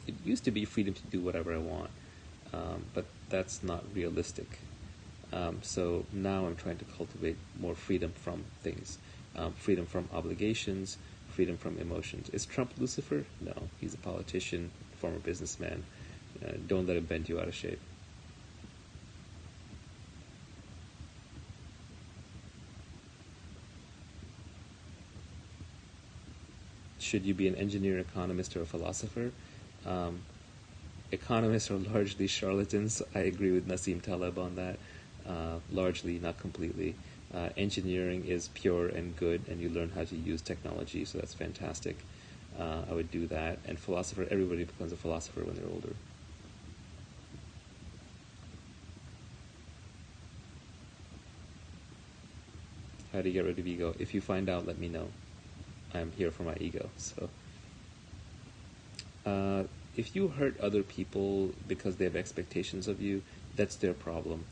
It used to be freedom to do whatever I want, but that's not realistic. So now I'm trying to cultivate more freedom from things, freedom from obligations, freedom from emotions. Is Trump Lucifer? No, he's a politician, former businessman. Don't let him bend you out of shape. Should you be an engineer, economist, or a philosopher? Economists are largely charlatans. I agree with Nassim Taleb on that. Largely, not completely. Engineering is pure and good, and you learn how to use technology, so that's fantastic. I would do that. And philosopher, everybody becomes a philosopher when they're older. How do you get rid of ego? If you find out, let me know. I'm here for my ego. So, if you hurt other people because they have expectations of you, that's their problem.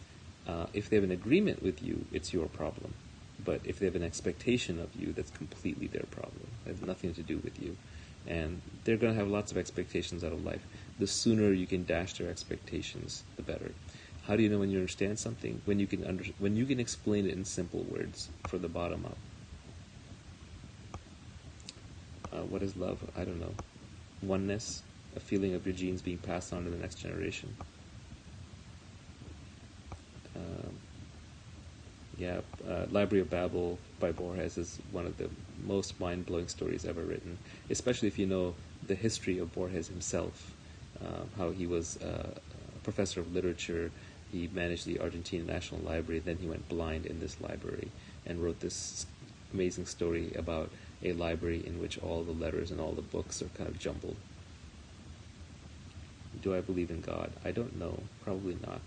If they have an agreement with you, it's your problem. But if they have an expectation of you, that's completely their problem. It has nothing to do with you. And they're going to have lots of expectations out of life. The sooner you can dash their expectations, the better. How do you know when you understand something? When you can explain it in simple words from the bottom up. What is love? I don't know. Oneness, a feeling of your genes being passed on to the next generation. Library of Babel by Borges is one of the most mind-blowing stories ever written, especially if you know the history of Borges himself, how he was a professor of literature. He managed the Argentine National Library, then he went blind in this library and wrote this amazing story about a library in which all the letters and all the books are kind of jumbled. Do I believe in God? I don't know. Probably not.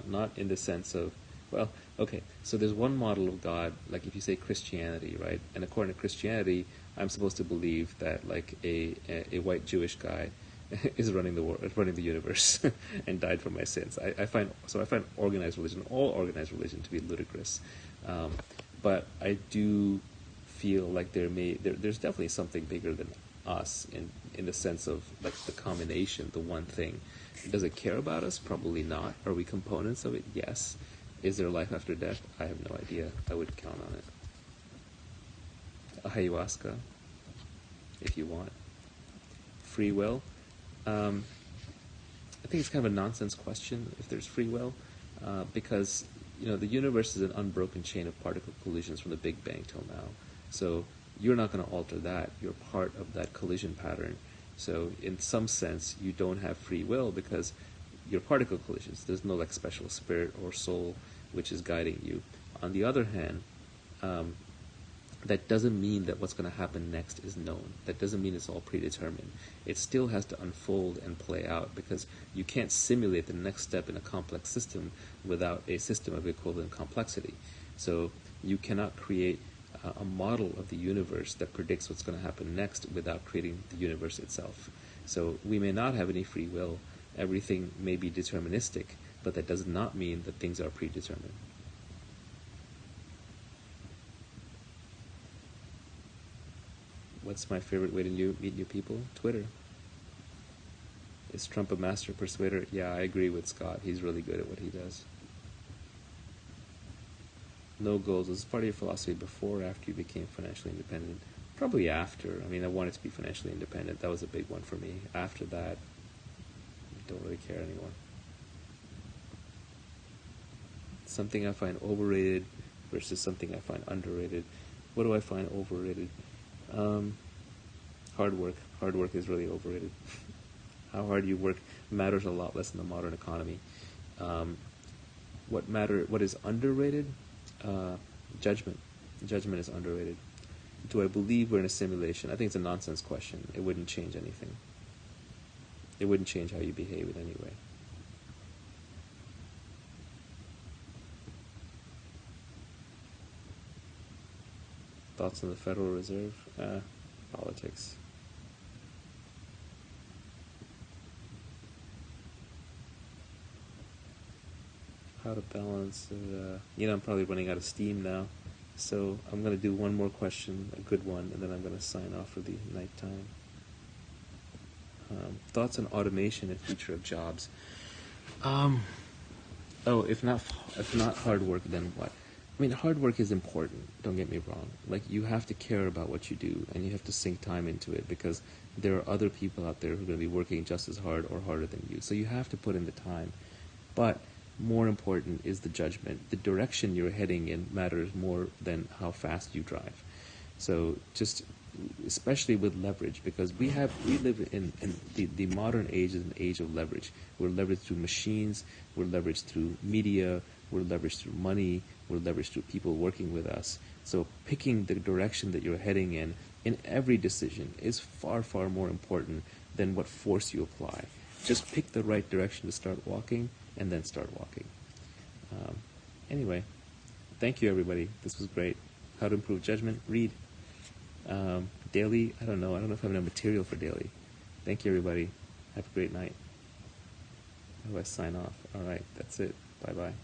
Not in the sense of, well, okay, so there's one model of God, like if you say Christianity, right? And according to Christianity, I'm supposed to believe that like a white Jewish guy is running the world, running the universe, and died for my sins. I find organized religion, all organized religion, to be ludicrous. But I do feel like there's definitely something bigger than us in the sense of like the combination, the one thing. Does it care about us? Probably not. Are we components of it? Yes. Is there life after death? I have no idea. I would count on it. Ayahuasca, if you want. Free will. I think it's kind of a nonsense question if there's free will, because the universe is an unbroken chain of particle collisions from the Big Bang till now. So you're not going to alter that. You're part of that collision pattern. So in some sense, you don't have free will because you're particle collisions. There's no like special spirit or soul which is guiding you. On the other hand, that doesn't mean that what's going to happen next is known. That doesn't mean it's all predetermined. It still has to unfold and play out because you can't simulate the next step in a complex system without a system of equivalent complexity. So you cannot create a model of the universe that predicts what's going to happen next without creating the universe itself. So we may not have any free will. Everything may be deterministic, but that does not mean that things are predetermined. What's my favorite way to meet new people? Twitter. Is Trump a master persuader? Yeah, I agree with Scott. He's really good at what he does. No goals. Was this part of your philosophy before or after you became financially independent? Probably after. I mean, I wanted to be financially independent. That was a big one for me. After that, I don't really care anymore. Something I find overrated versus something I find underrated. What do I find overrated? Hard work. Hard work is really overrated. How hard you work matters a lot less in the modern economy. What is underrated? Judgment. Judgment is underrated. Do I believe we're in a simulation? I think it's a nonsense question. It wouldn't change anything. It wouldn't change how you behave in any way. Thoughts on the Federal Reserve? Politics. How to balance I'm probably running out of steam now, so I'm going to do one more question, a good one, and then I'm going to sign off for the nighttime. Thoughts on automation and future of jobs? If not hard work, then what? I mean, hard work is important, don't get me wrong. Like, you have to care about what you do, and you have to sink time into it, because there are other people out there who are going to be working just as hard or harder than you. So you have to put in the time. But more important is the judgment. The direction you're heading in matters more than how fast you drive. So just, especially with leverage, because we live in the modern age is an age of leverage. We're leveraged through machines, we're leveraged through media, we're leveraged through money, we're leveraged through people working with us. So picking the direction that you're heading in every decision is far, far more important than what force you apply. Just pick the right direction to start walking, and then start walking. Anyway, thank you, everybody. This was great. How to improve judgment? Read. Daily? I don't know if I have enough material for daily. Thank you, everybody. Have a great night. How do I sign off? All right, that's it. Bye-bye.